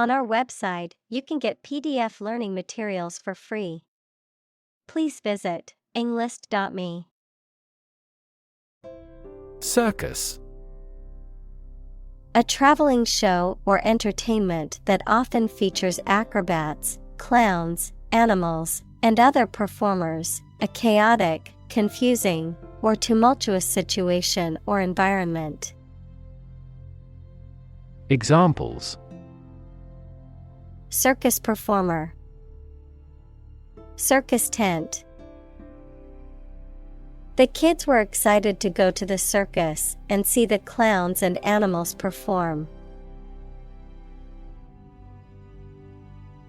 On our website, you can get PDF learning materials for free. Please visit englist.me. Circus. A traveling show or entertainment that often features acrobats, clowns, animals, and other performers, a chaotic, confusing, or tumultuous situation or environment. Examples: Circus performer, circus tent. The kids were excited to go to the circus and see the clowns and animals perform.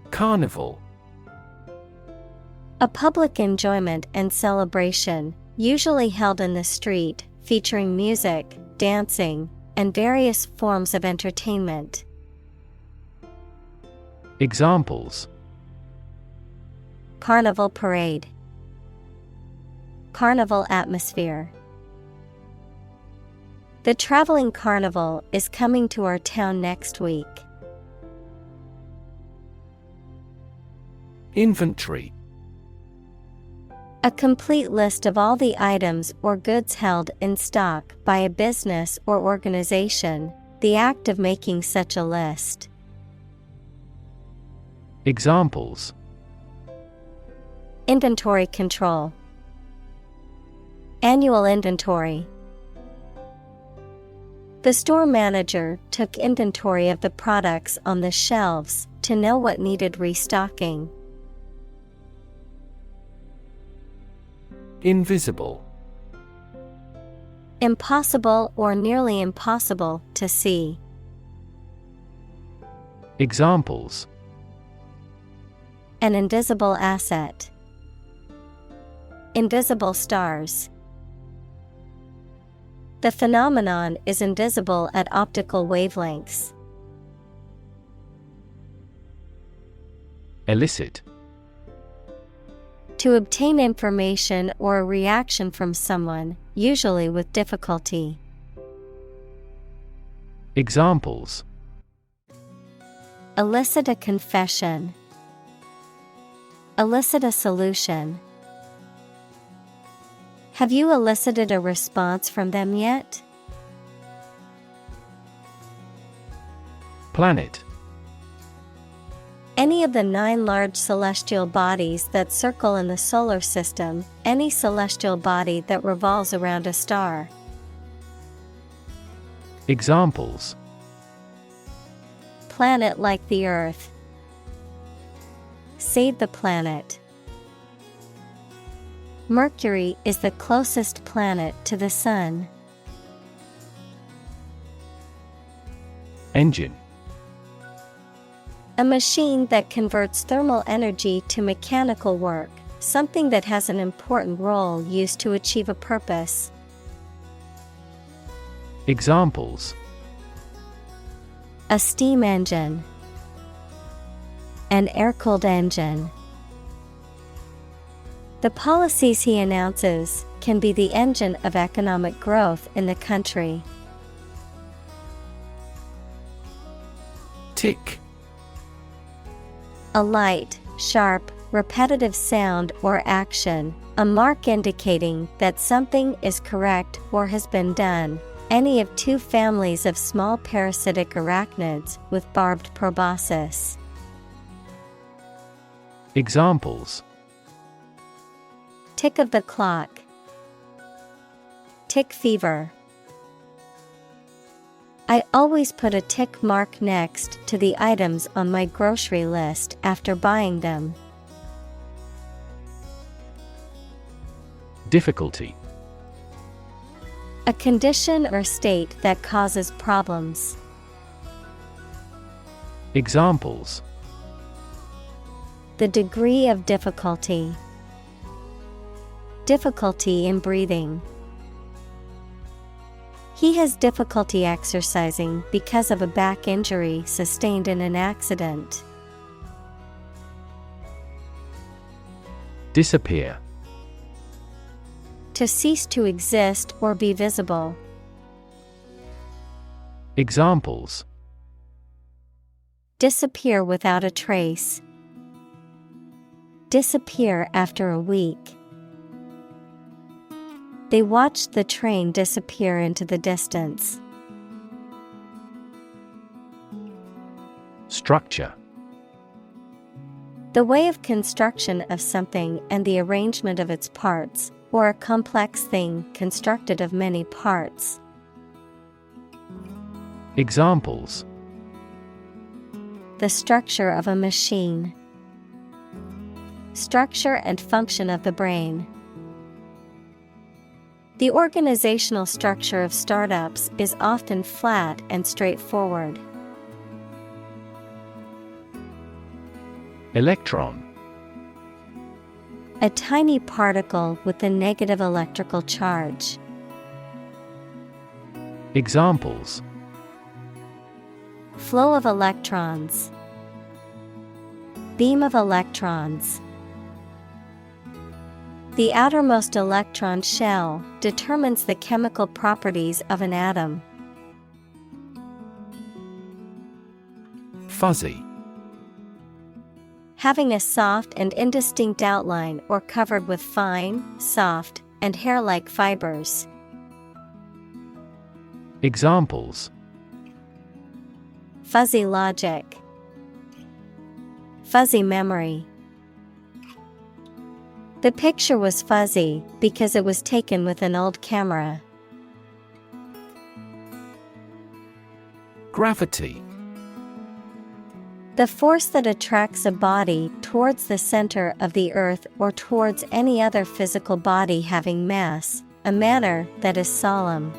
Carnival. A public enjoyment and celebration, usually held in the street, featuring music, dancing, and various forms of entertainment. Examples: Carnival parade, carnival atmosphere. The traveling carnival is coming to our town next week. Inventory. A complete list of all the items or goods held in stock by a business or organization, the act of making such a list. Examples: Inventory control, annual inventory. The store manager took inventory of the products on the shelves to know what needed restocking. Invisible. Impossible or nearly impossible to see. Examples: An invisible asset, invisible stars. The phenomenon is invisible at optical wavelengths. Elicit. To obtain information or a reaction from someone, usually with difficulty. Examples: Elicit a confession, elicit a solution. Have you elicited a response from them yet? Planet. Any of the 9 large celestial bodies that circle in the solar system, any celestial body that revolves around a star. Examples: Planet like the Earth. Save the planet. Mercury is the closest planet to the Sun. Engine. A machine that converts thermal energy to mechanical work, something that has an important role used to achieve a purpose. Examples: A steam engine, an air-cooled engine. The policies he announces can be the engine of economic growth in the country. Tick. A light, sharp, repetitive sound or action, a mark indicating that something is correct or has been done. Any of 2 families of small parasitic arachnids with barbed proboscis. Examples: Tick of the clock, tick fever. I always put a tick mark next to the items on my grocery list after buying them. Difficulty. A condition or state that causes problems. Examples: The degree of difficulty, difficulty in breathing. He has difficulty exercising because of a back injury sustained in an accident. Disappear. To cease to exist or be visible. Examples: Disappear without a trace. Disappear after a week. They watched the train disappear into the distance. Structure. The way of construction of something and the arrangement of its parts, or a complex thing constructed of many parts. Examples: The structure of a machine. Structure and function of the brain. The organizational structure of startups is often flat and straightforward. Electron. A tiny particle with a negative electrical charge. Examples: Flow of electrons. Beam of electrons. The outermost electron shell determines the chemical properties of an atom. Fuzzy. Having a soft and indistinct outline or covered with fine, soft, and hair-like fibers. Examples: Fuzzy logic. Fuzzy memory. The picture was fuzzy because it was taken with an old camera. Gravity. The force that attracts a body towards the center of the earth or towards any other physical body having mass, a manner that is solemn.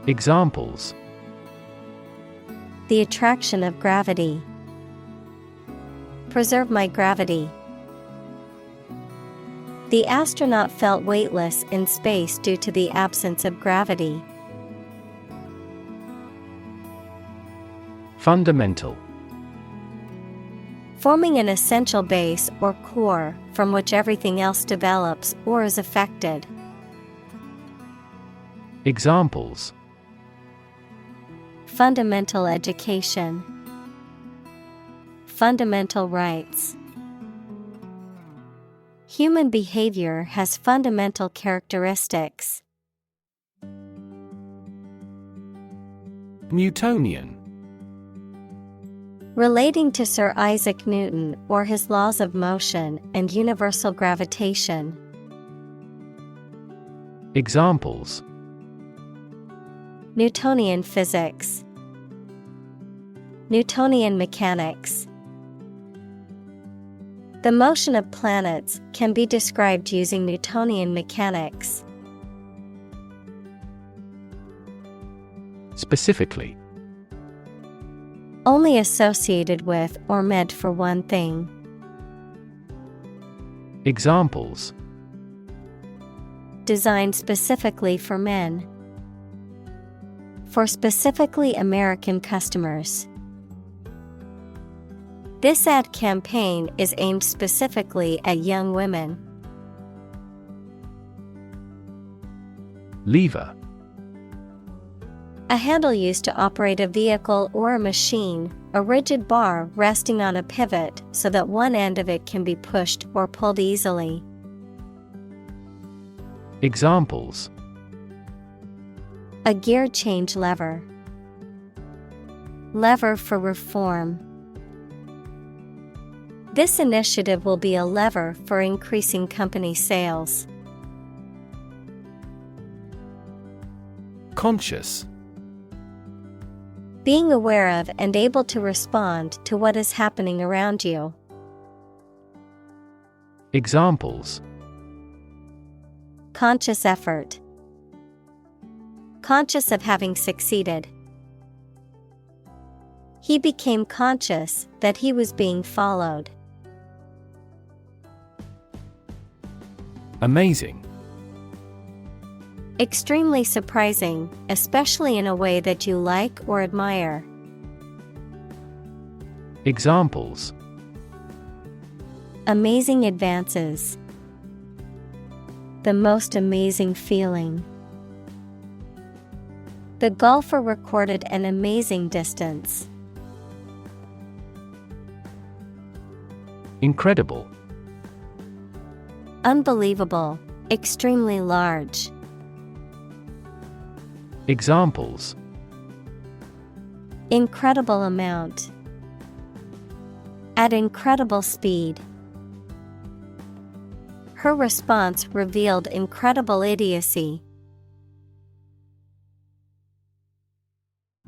Examples: The attraction of gravity. Preserve my gravity. The astronaut felt weightless in space due to the absence of gravity. Fundamental. Forming an essential base or core from which everything else develops or is affected. Examples: Fundamental education. Fundamental rights. Human behavior has fundamental characteristics. Newtonian. Relating to Sir Isaac Newton or his laws of motion and universal gravitation. Examples: Newtonian physics. Newtonian mechanics. The motion of planets can be described using Newtonian mechanics. Specifically. Only associated with or meant for one thing. Examples: Designed specifically for men. For specifically American customers. This ad campaign is aimed specifically at young women. Lever. A handle used to operate a vehicle or a machine, a rigid bar resting on a pivot so that one end of it can be pushed or pulled easily. Examples: A gear change lever. Lever for reform. This initiative will be a lever for increasing company sales. Conscious. Being aware of and able to respond to what is happening around you. Examples: Conscious effort. Conscious of having succeeded. He became conscious that he was being followed. Amazing. Extremely surprising, especially in a way that you like or admire. Examples: Amazing advances. The most amazing feeling. The golfer recorded an amazing distance. Incredible. Unbelievable, extremely large. Examples: Incredible amount. At incredible speed. Her response revealed incredible idiocy.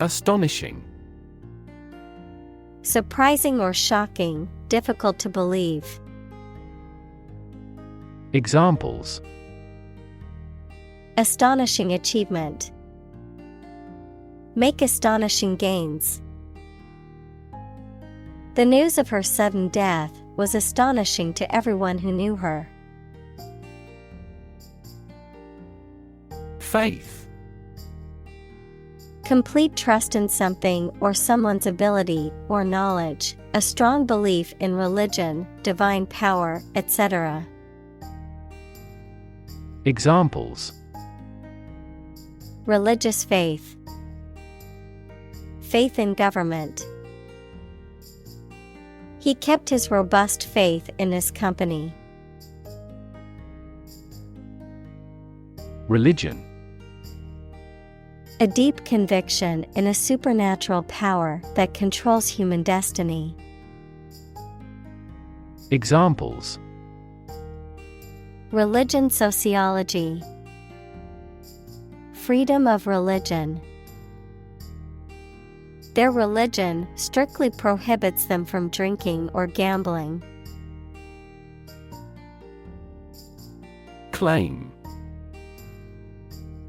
Astonishing. Surprising or shocking, difficult to believe. Examples: Astonishing achievement. Make astonishing gains. The news of her sudden death was astonishing to everyone who knew her. Faith. Complete trust in something or someone's ability or knowledge, a strong belief in religion, divine power, etc. Examples: Religious faith. Faith in government. He kept his robust faith in his company. Religion. A deep conviction in a supernatural power that controls human destiny. Examples: Religion sociology. Freedom of religion. Their religion strictly prohibits them from drinking or gambling. Claim.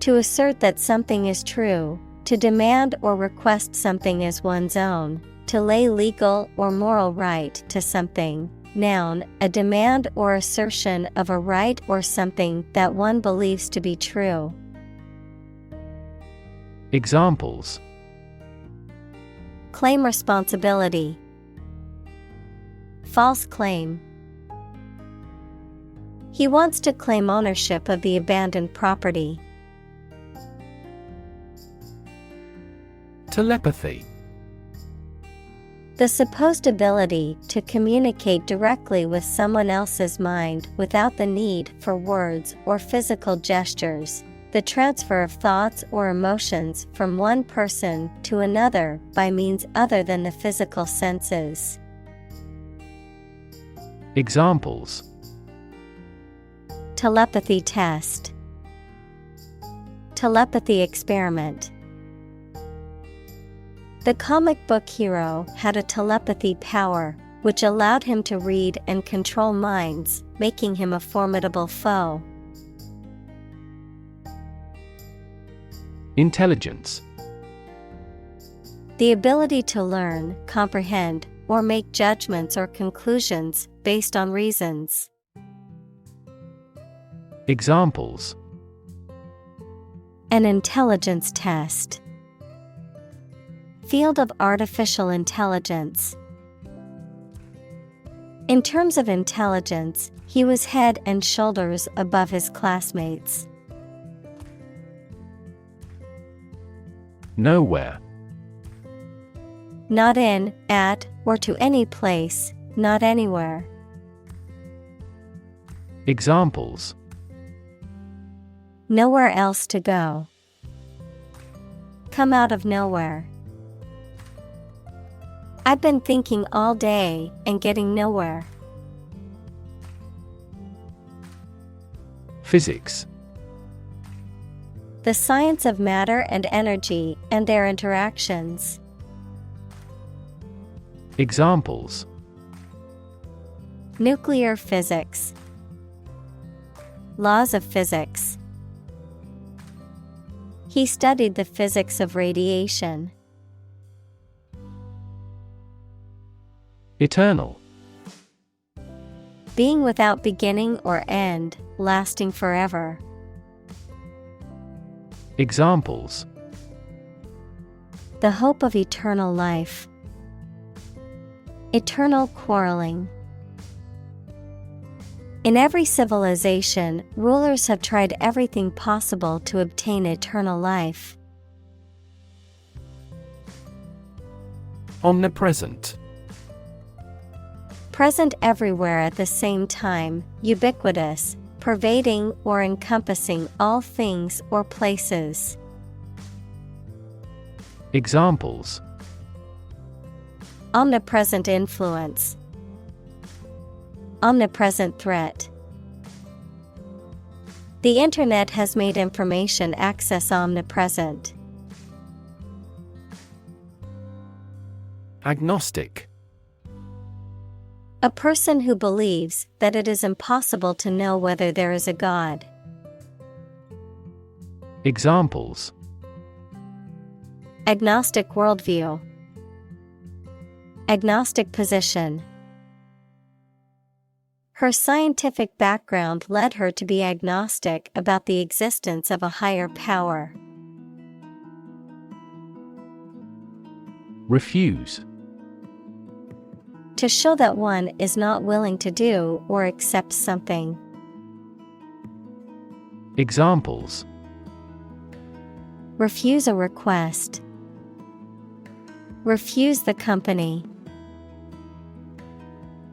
To assert that something is true, to demand or request something as one's own, to lay legal or moral right to something. Noun, a demand or assertion of a right or something that one believes to be true. Examples: Claim responsibility. False claim. He wants to claim ownership of the abandoned property. Telepathy. The supposed ability to communicate directly with someone else's mind without the need for words or physical gestures. The transfer of thoughts or emotions from one person to another by means other than the physical senses. Examples: Telepathy test. Telepathy experiment. The comic book hero had a telepathy power, which allowed him to read and control minds, making him a formidable foe. Intelligence. The ability to learn, comprehend, or make judgments or conclusions based on reasons. Examples: An intelligence test. Field of artificial intelligence. In terms of intelligence, he was head and shoulders above his classmates. Nowhere. Not in, at, or to any place, not anywhere. Examples: Nowhere else to go. Come out of nowhere. I've been thinking all day and getting nowhere. Physics. The science of matter and energy and their interactions. Examples: Nuclear physics. Laws of physics. He studied the physics of radiation. Eternal. Being without beginning or end, lasting forever. Examples: The hope of eternal life. Eternal quarreling. In every civilization, rulers have tried everything possible to obtain eternal life. Omnipresent. Present everywhere at the same time, ubiquitous, pervading or encompassing all things or places. Examples: Omnipresent influence. Omnipresent threat. The internet has made information access omnipresent. Agnostic. A person who believes that it is impossible to know whether there is a God. Examples: Agnostic worldview. Agnostic position. Her scientific background led her to be agnostic about the existence of a higher power. Refuse. To show that one is not willing to do or accept something. Examples: Refuse a request. Refuse the company.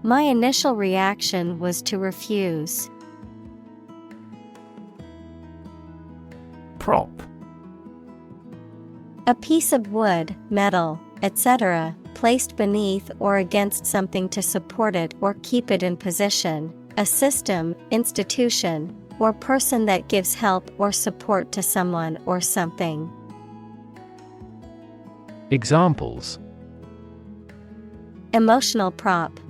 My initial reaction was to refuse. Prop. A piece of wood, metal, etc., placed beneath or against something to support it or keep it in position, a system, institution, or person that gives help or support to someone or something. Examples: Emotional prop.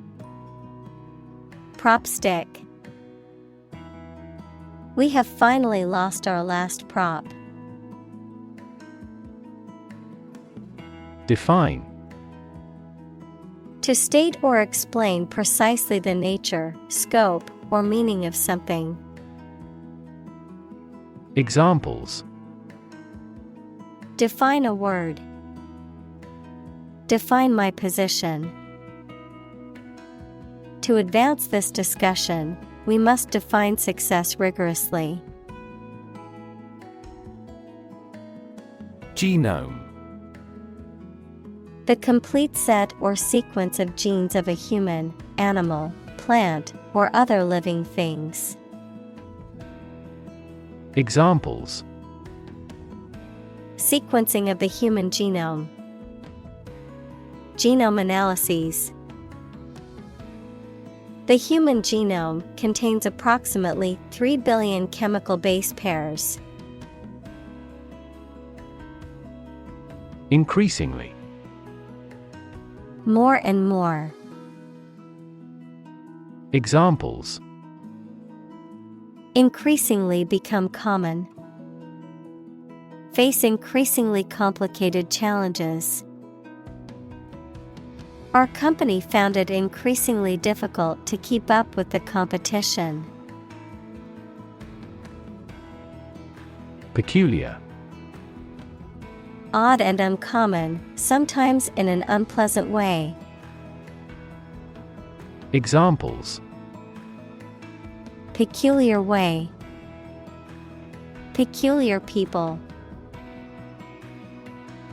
Prop stick. We have finally lost our last prop. Define. To state or explain precisely the nature, scope, or meaning of something. Examples: Define a word. Define my position. To advance this discussion, we must define success rigorously. Genome. The complete set or sequence of genes of a human, animal, plant, or other living things. Examples: Sequencing of the human genome. Genome analyses. The human genome contains approximately 3 billion chemical base pairs. Increasingly. More and more. Examples: Increasingly become common. Face increasingly complicated challenges. Our company found it increasingly difficult to keep up with the competition. Peculiar. Odd and uncommon, sometimes in an unpleasant way. Examples: Peculiar way. Peculiar people.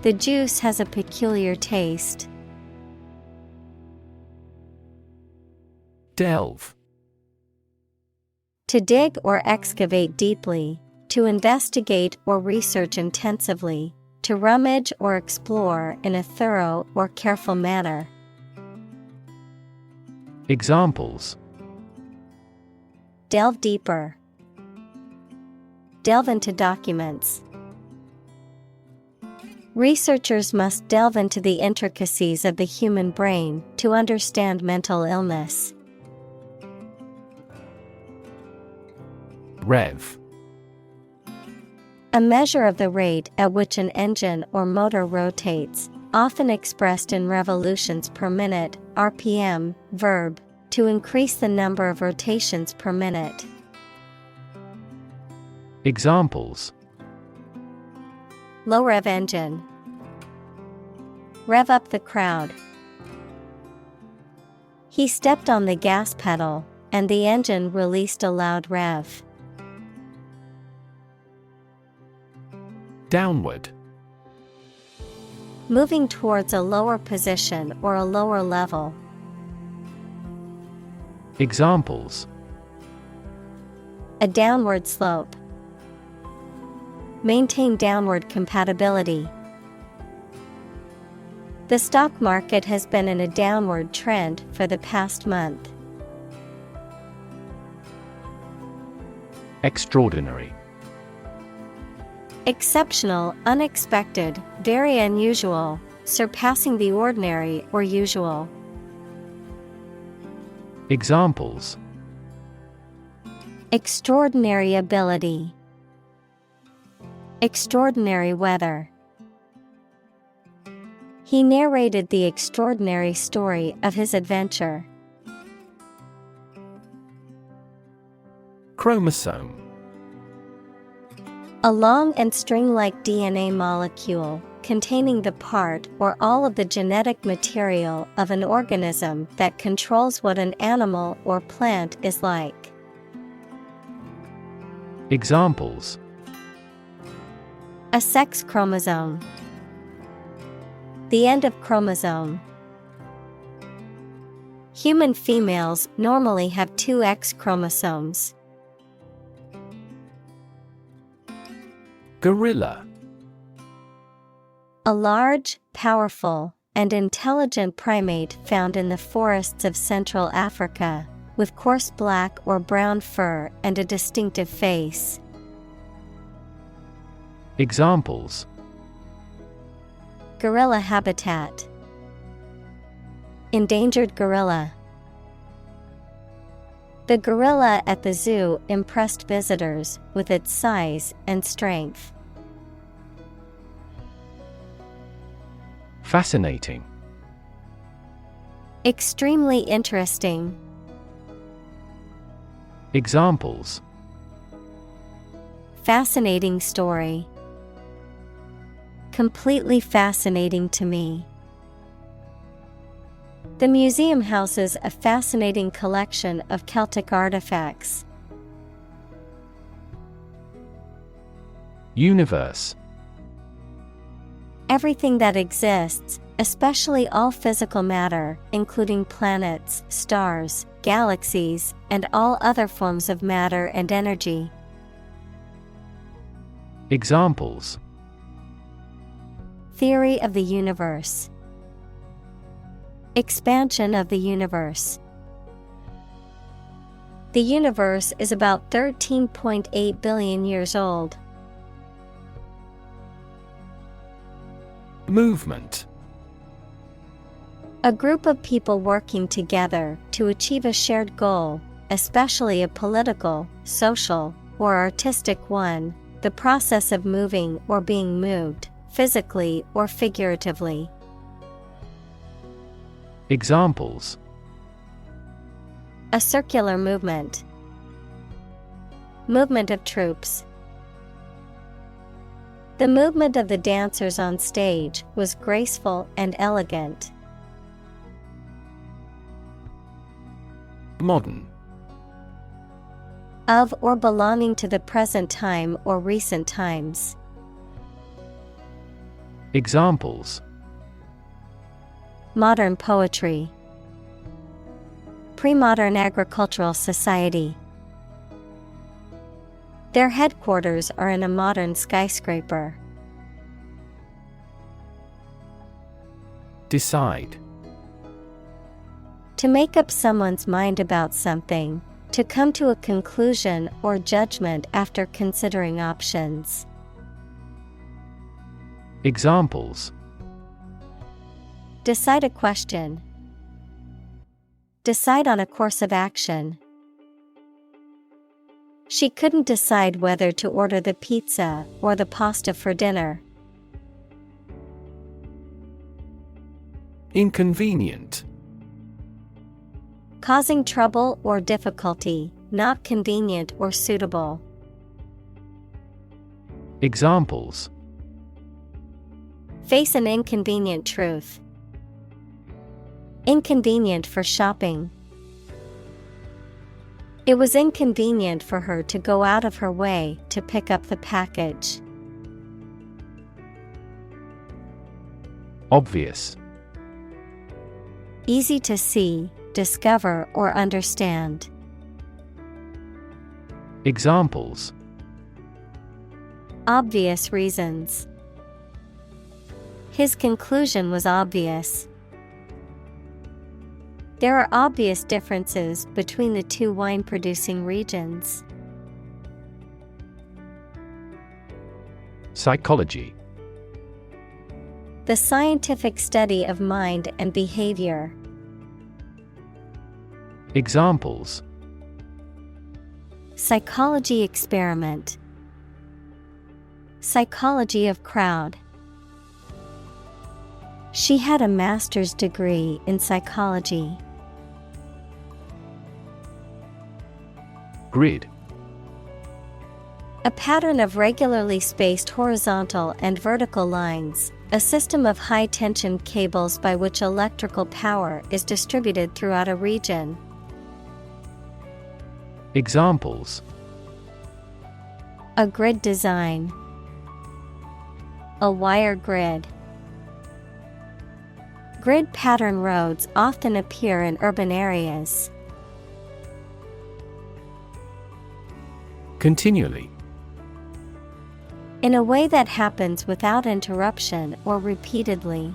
The juice has a peculiar taste. Delve. To dig or excavate deeply, to investigate or research intensively, to rummage or explore in a thorough or careful manner. Examples: Delve deeper. Delve into documents. Researchers must delve into the intricacies of the human brain to understand mental illness. Rev. A measure of the rate at which an engine or motor rotates, often expressed in revolutions per minute, RPM, verb, to increase the number of rotations per minute. Examples: Low rev engine. Rev up the crowd. He stepped on the gas pedal, and the engine released a loud rev. Downward. Moving towards a lower position or a lower level. Examples: a downward slope. Maintain downward compatibility. The stock market has been in a downward trend for the past month. Extraordinary. Exceptional, unexpected, very unusual, surpassing the ordinary or usual. Examples: extraordinary ability. Extraordinary weather. He narrated the extraordinary story of his adventure. Chromosome. A long and string-like DNA molecule containing the part or all of the genetic material of an organism that controls what an animal or plant is like. Examples: a sex chromosome. The end of chromosome. Human females normally have 2 X chromosomes. Gorilla. A large, powerful, and intelligent primate found in the forests of Central Africa, with coarse black or brown fur and a distinctive face. Examples: gorilla habitat. Endangered gorilla. The gorilla at the zoo impressed visitors with its size and strength. Fascinating. Extremely interesting. Examples: fascinating story. Completely fascinating to me. The museum houses a fascinating collection of Celtic artifacts. Universe. Everything that exists, especially all physical matter, including planets, stars, galaxies, and all other forms of matter and energy. Examples: theory of the universe. Expansion of the universe. The universe is about 13.8 billion years old. Movement. A group of people working together to achieve a shared goal, especially a political, social, or artistic one, the process of moving or being moved, physically or figuratively. Examples: a circular movement. Movement of troops. The movement of the dancers on stage was graceful and elegant. Modern. Of or belonging to the present time or recent times. Examples: modern poetry. Pre-modern agricultural society. Their headquarters are in a modern skyscraper. Decide. To make up someone's mind about something, to come to a conclusion or judgment after considering options. Examples: decide a question. Decide on a course of action. She couldn't decide whether to order the pizza or the pasta for dinner. Inconvenient. Causing trouble or difficulty, not convenient or suitable. Examples: face an inconvenient truth. Inconvenient for shopping. It was inconvenient for her to go out of her way to pick up the package. Obvious. Easy to see, discover, or understand. Examples: Obvious reasons. His conclusion was obvious. There are obvious differences between the two wine-producing regions. Psychology. The scientific study of mind and behavior. Examples: Psychology experiment. Psychology of crowd. She had a master's degree in psychology. Grid. A pattern of regularly spaced horizontal and vertical lines, a system of high-tension cables by which electrical power is distributed throughout a region. Examples: A grid design. A wire grid. Grid pattern roads often appear in urban areas. Continually. In a way that happens without interruption or repeatedly.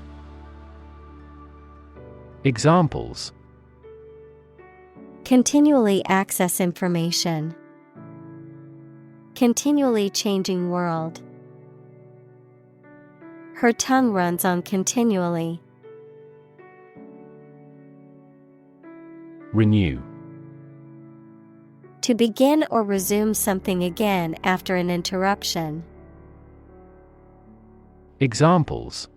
Examples: Continually access information. Continually changing world. Her tongue runs on continually. Renew. To begin or resume something again after an interruption. Examples: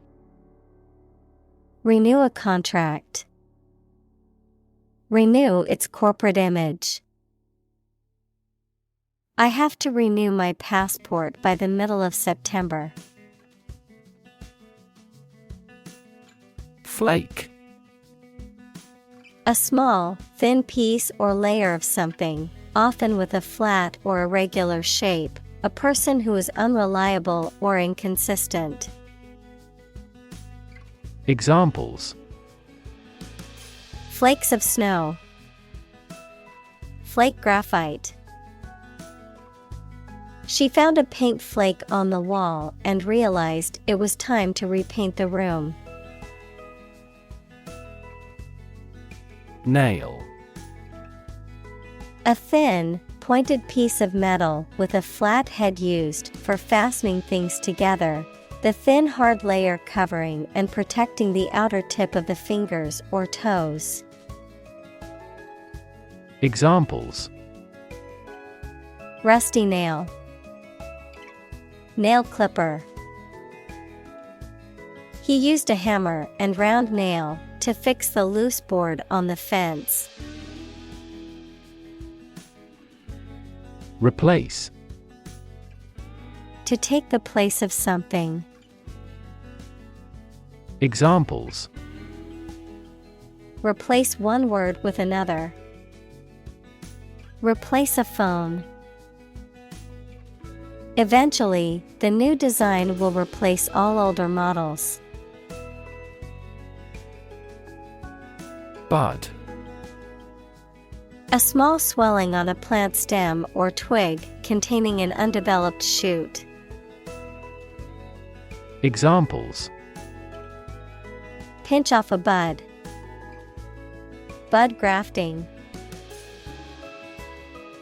Renew a contract. Renew its corporate image. I have to renew my passport by the middle of September. Flake. A small, thin piece or layer of something, often with a flat or irregular shape, a person who is unreliable or inconsistent. Examples: Flakes of snow. Flake graphite. She found a paint flake on the wall and realized it was time to repaint the room. Nail. A thin, pointed piece of metal with a flat head used for fastening things together, the thin hard layer covering and protecting the outer tip of the fingers or toes. Examples: Rusty nail. Nail clipper. He used a hammer and round nail to fix the loose board on the fence. Replace. To take the place of something. Examples: Replace one word with another. Replace a phone. Eventually, the new design will replace all older models. Bud. A small swelling on a plant stem or twig containing an undeveloped shoot. Examples: Pinch off a bud. Bud grafting.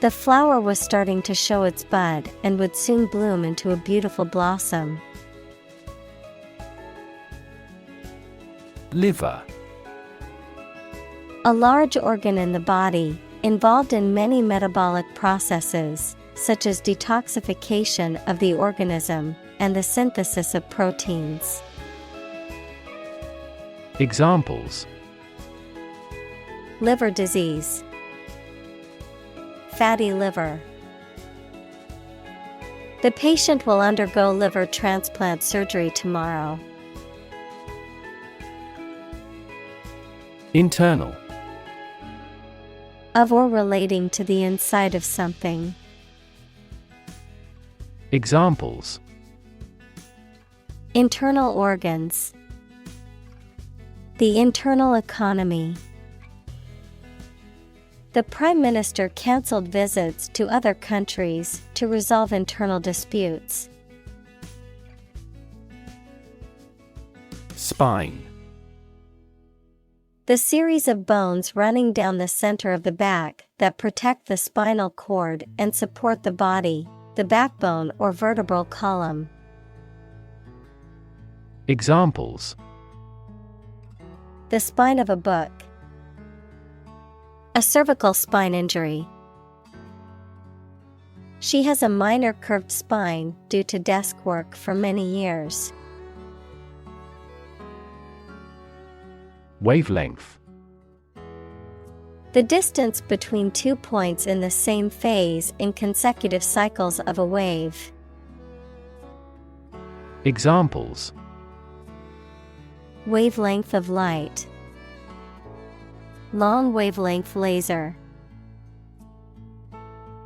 The flower was starting to show its bud and would soon bloom into a beautiful blossom. Liver. A large organ in the body, involved in many metabolic processes, such as detoxification of the organism and the synthesis of proteins. Examples: Liver disease. Fatty liver. The patient will undergo liver transplant surgery tomorrow. Internal. Of or relating to the inside of something. Examples: Internal organs. The internal economy. The Prime Minister cancelled visits to other countries to resolve internal disputes. Spine. The series of bones running down the center of the back that protect the spinal cord and support the body, the backbone or vertebral column. Examples: The spine of a book. A cervical spine injury. She has a minor curved spine due to desk work for many years. Wavelength. The distance between 2 points in the same phase in consecutive cycles of a wave. Examples: Wavelength of light. Long wavelength laser.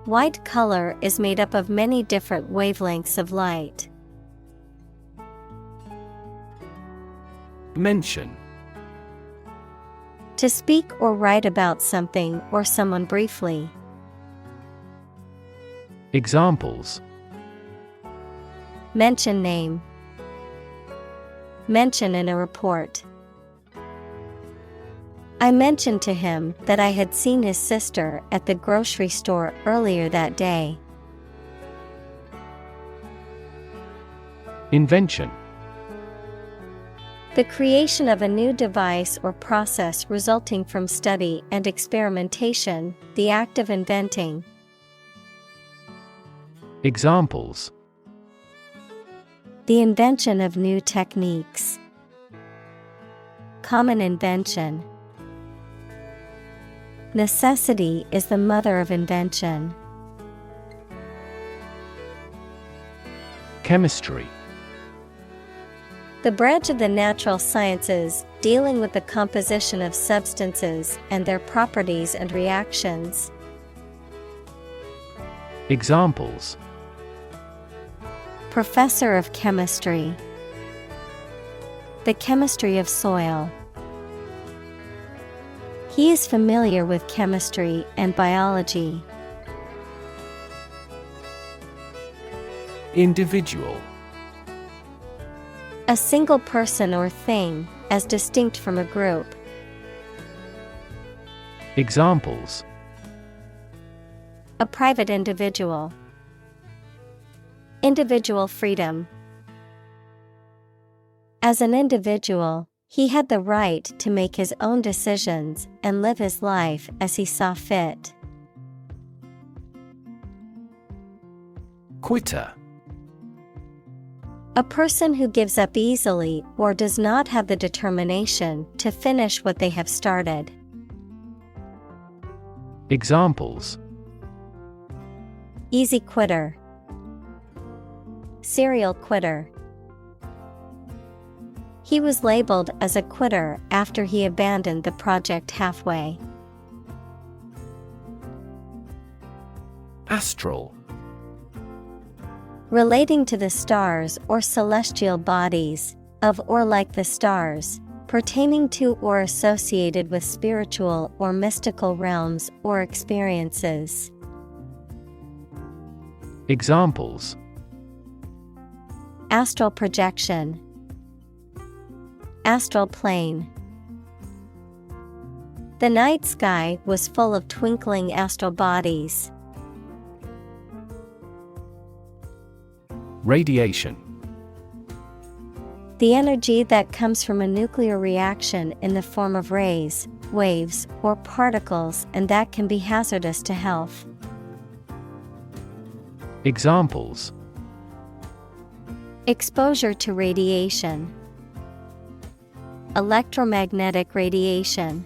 White color is made up of many different wavelengths of light. Mention. To speak or write about something or someone briefly. Examples: Mention name. Mention in a report. I mentioned to him that I had seen his sister at the grocery store earlier that day. Invention. The creation of a new device or process resulting from study and experimentation, the act of inventing. Examples: The invention of new techniques. Common invention. Necessity is the mother of invention. Chemistry. The branch of the natural sciences dealing with the composition of substances and their properties and reactions. Examples: Professor of chemistry. The chemistry of soil. He is familiar with chemistry and biology. Individual. A single person or thing, as distinct from a group. Examples: A private individual. Individual freedom. As an individual, he had the right to make his own decisions and live his life as he saw fit. Quitter. A person who gives up easily or does not have the determination to finish what they have started. Examples: Easy quitter. Serial quitter. He was labeled as a quitter after he abandoned the project halfway. Astral. Relating to the stars or celestial bodies, of or like the stars, pertaining to or associated with spiritual or mystical realms or experiences. Examples: Astral projection. Astral plane. The night sky was full of twinkling astral bodies. Radiation. The energy that comes from a nuclear reaction in the form of rays, waves, or particles, and that can be hazardous to health. Examples: Exposure to radiation. Electromagnetic radiation.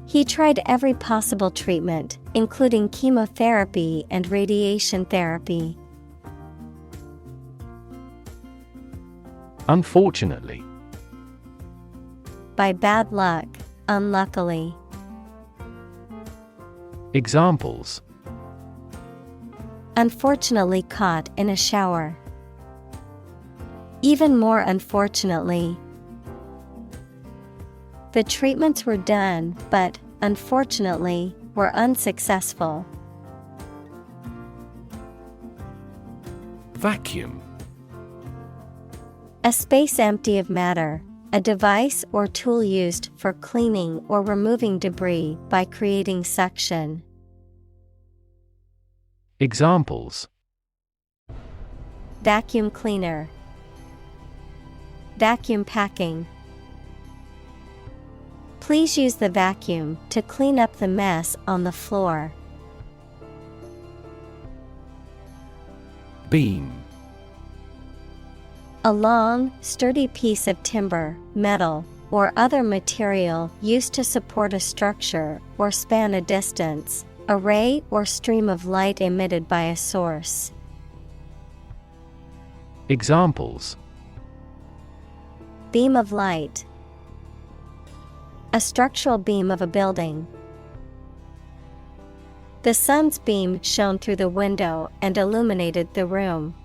He tried every possible treatment, including chemotherapy and radiation therapy. Unfortunately. By bad luck, unluckily. Examples: Unfortunately caught in a shower. Even more unfortunately. The treatments were done, but unfortunately, were unsuccessful. Vacuum. A space empty of matter, a device or tool used for cleaning or removing debris by creating suction. Examples: Vacuum cleaner, vacuum packing. Please use the vacuum to clean up the mess on the floor. Beam. A long, sturdy piece of timber, metal, or other material used to support a structure or span a distance, a ray or stream of light emitted by a source. Examples: Beam of light, a structural beam of a building. The sun's beam shone through the window and illuminated the room.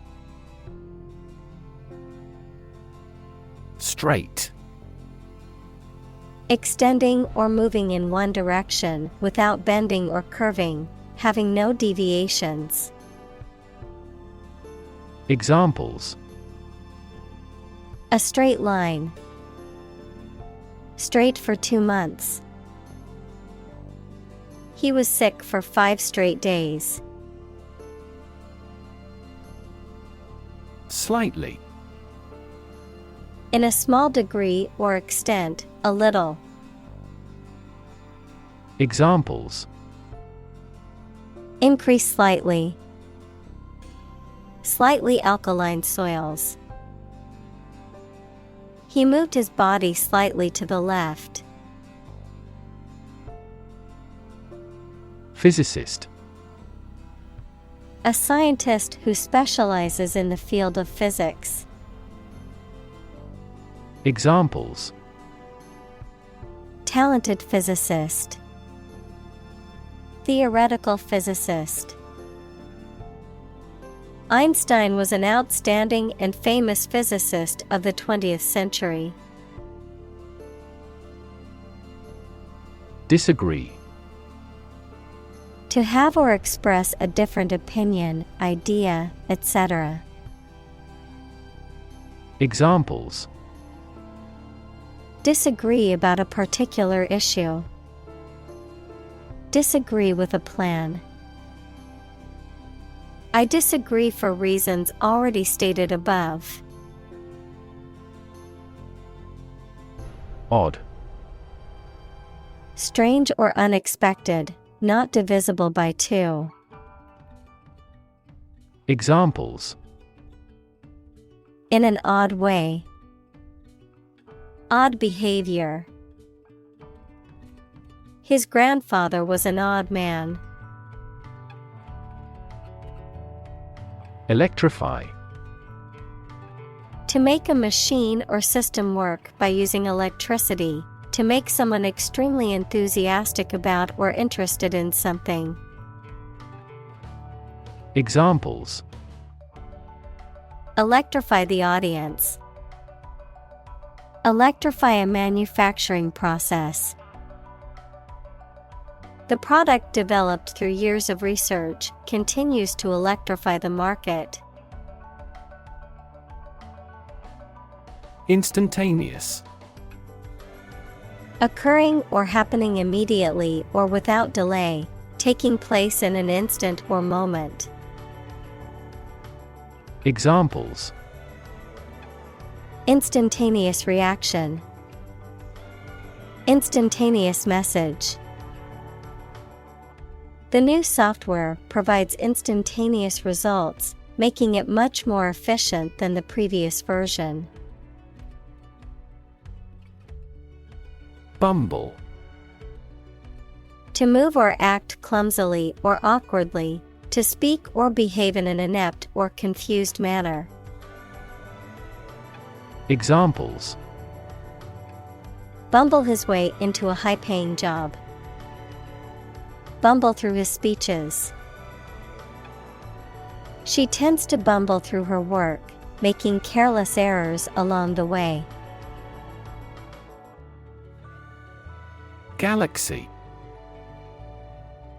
Straight. Extending or moving in one direction without bending or curving, having no deviations. Examples: A straight line. Straight for 2 months. He was sick for 5 straight days. Slightly. In a small degree or extent, a little. Examples: Increase slightly. Slightly alkaline soils. He moved his body slightly to the left. Physicist. A scientist who specializes in the field of physics. Examples: Talented physicist. Theoretical physicist. Einstein was an outstanding and famous physicist of the 20th century. Disagree. To have or express a different opinion, idea, etc. Examples: Disagree about a particular issue. Disagree with a plan. I disagree for reasons already stated above. Odd. Strange or unexpected, not divisible by 2. Examples: In an odd way. Odd behavior. His grandfather was an odd man. Electrify. To make a machine or system work by using electricity, to make someone extremely enthusiastic about or interested in something. Examples: Electrify the audience. Electrify a manufacturing process. The product developed through years of research continues to electrify the market. Instantaneous. Occurring or happening immediately or without delay, taking place in an instant or moment. Examples: Instantaneous reaction. Instantaneous message. The new software provides instantaneous results, making it much more efficient than the previous version. Bumble. To move or act clumsily or awkwardly, to speak or behave in an inept or confused manner. Examples: Bumble his way into a high-paying job. Bumble through his speeches. She tends to bumble through her work, making careless errors along the way. Galaxy.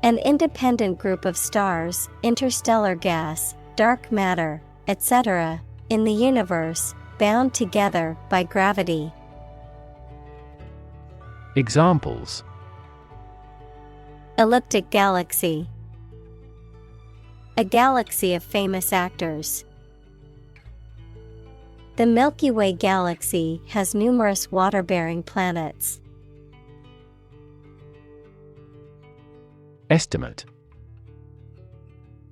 An independent group of stars, interstellar gas, dark matter, etc., in the universe, bound together by gravity. Examples: Elliptic galaxy. A galaxy of famous actors. The Milky Way galaxy has numerous water-bearing planets. Estimate: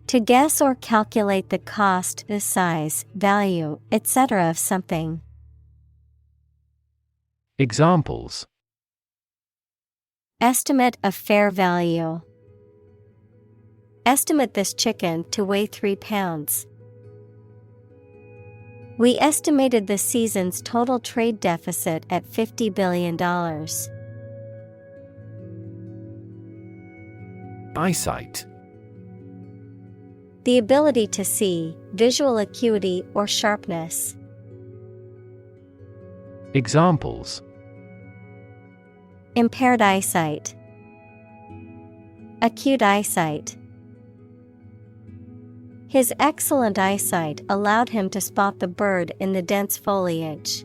To guess or calculate the cost, the size, value, etc. of something. Examples: Estimate of fair value. Estimate this chicken to weigh 3 pounds. We estimated the season's total trade deficit at $50 billion. Eyesight: The ability to see, visual acuity or sharpness. Examples: Impaired eyesight. Acute eyesight. His excellent eyesight allowed him to spot the bird in the dense foliage.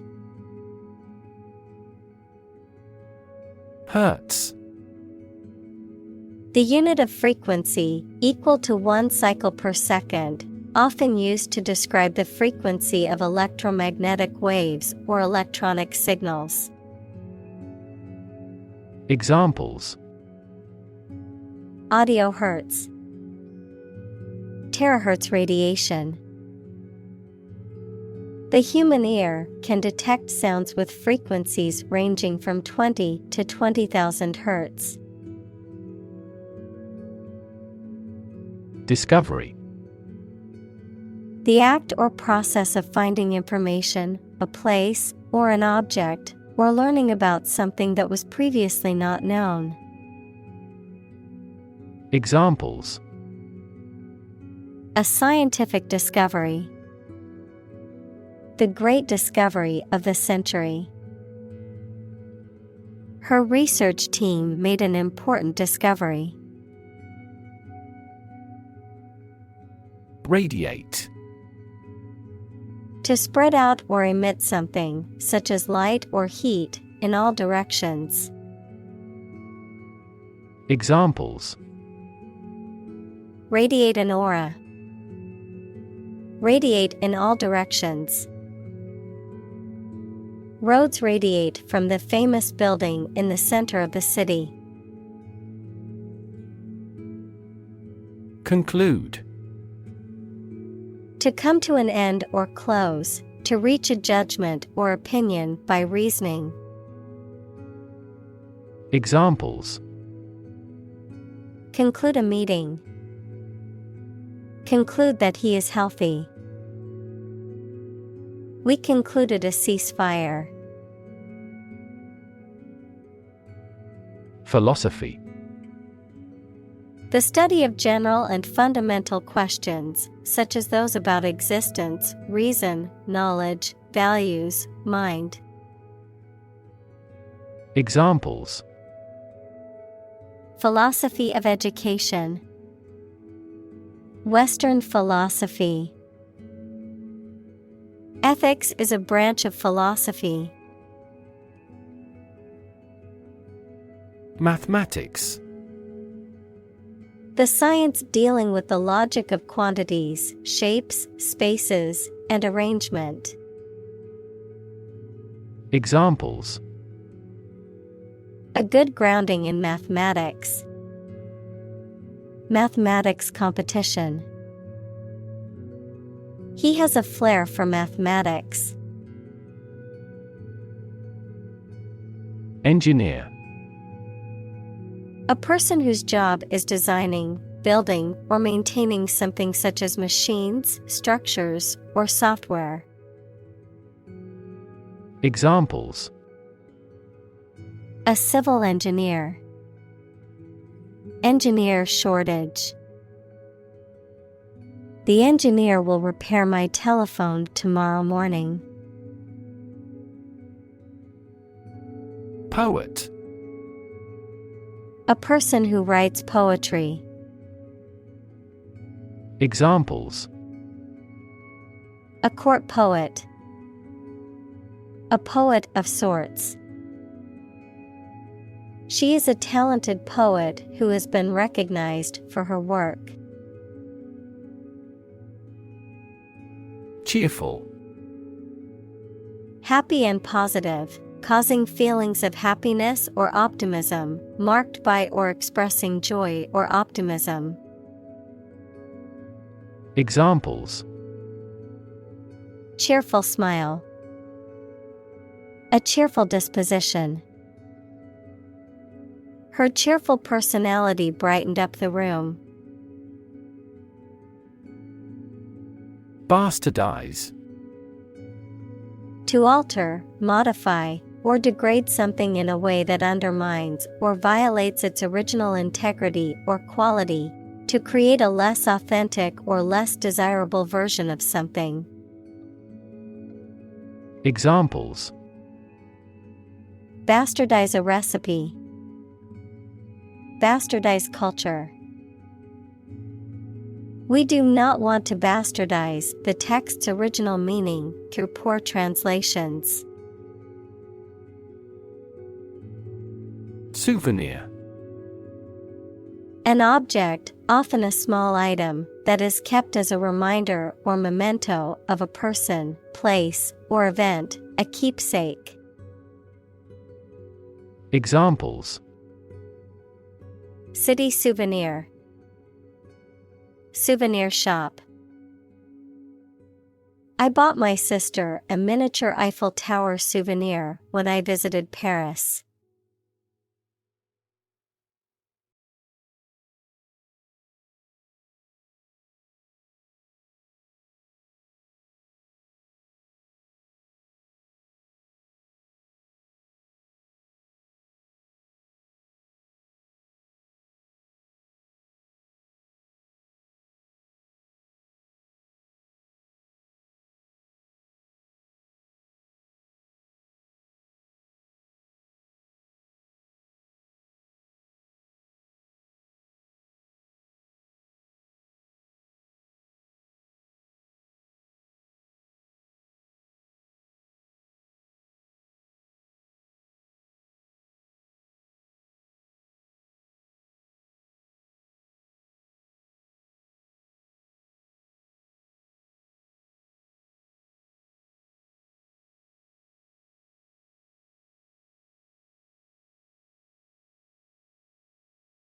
Hertz: The unit of frequency, equal to 1 cycle per second, often used to describe the frequency of electromagnetic waves or electronic signals. Examples: Audio hertz. Terahertz radiation. The human ear can detect sounds with frequencies ranging from 20 to 20,000 hertz. Discovery: The act or process of finding information, a place, or an object, or learning about something that was previously not known. Examples: A scientific discovery. The great discovery of the century. Her research team made an important discovery. Radiate: To spread out or emit something, such as light or heat, in all directions. Examples: Radiate an aura. Radiate in all directions. Roads radiate from the famous building in the center of the city. Conclude: To come to an end or close, to reach a judgment or opinion by reasoning. Examples: Conclude a meeting. Conclude that he is healthy. We concluded a ceasefire. Philosophy: The study of general and fundamental questions, such as those about existence, reason, knowledge, values, mind. Examples: Philosophy of education. Western philosophy. Ethics is a branch of philosophy. Mathematics: The science dealing with the logic of quantities, shapes, spaces, and arrangement. Examples: A good grounding in mathematics. Mathematics competition. He has a flair for mathematics. Engineer: A person whose job is designing, building, or maintaining something such as machines, structures, or software. Examples: A civil engineer. Engineer shortage. The engineer will repair my telephone tomorrow morning. Poet: A person who writes poetry. Examples: A court poet. A poet of sorts. She is a talented poet who has been recognized for her work. Cheerful. Happy and positive, causing feelings of happiness or optimism, marked by or expressing joy or optimism. Examples: Cheerful smile. A cheerful disposition. Her cheerful personality brightened up the room. Bastardize. To alter, modify, or degrade something in a way that undermines or violates its original integrity or quality, to create a less authentic or less desirable version of something. Examples: Bastardize a recipe. Bastardize culture. We do not want to bastardize the text's original meaning through poor translations. Souvenir. An object, often a small item, that is kept as a reminder or memento of a person, place, or event, a keepsake. Examples: City souvenir. Souvenir shop. I bought my sister a miniature Eiffel Tower souvenir when I visited Paris.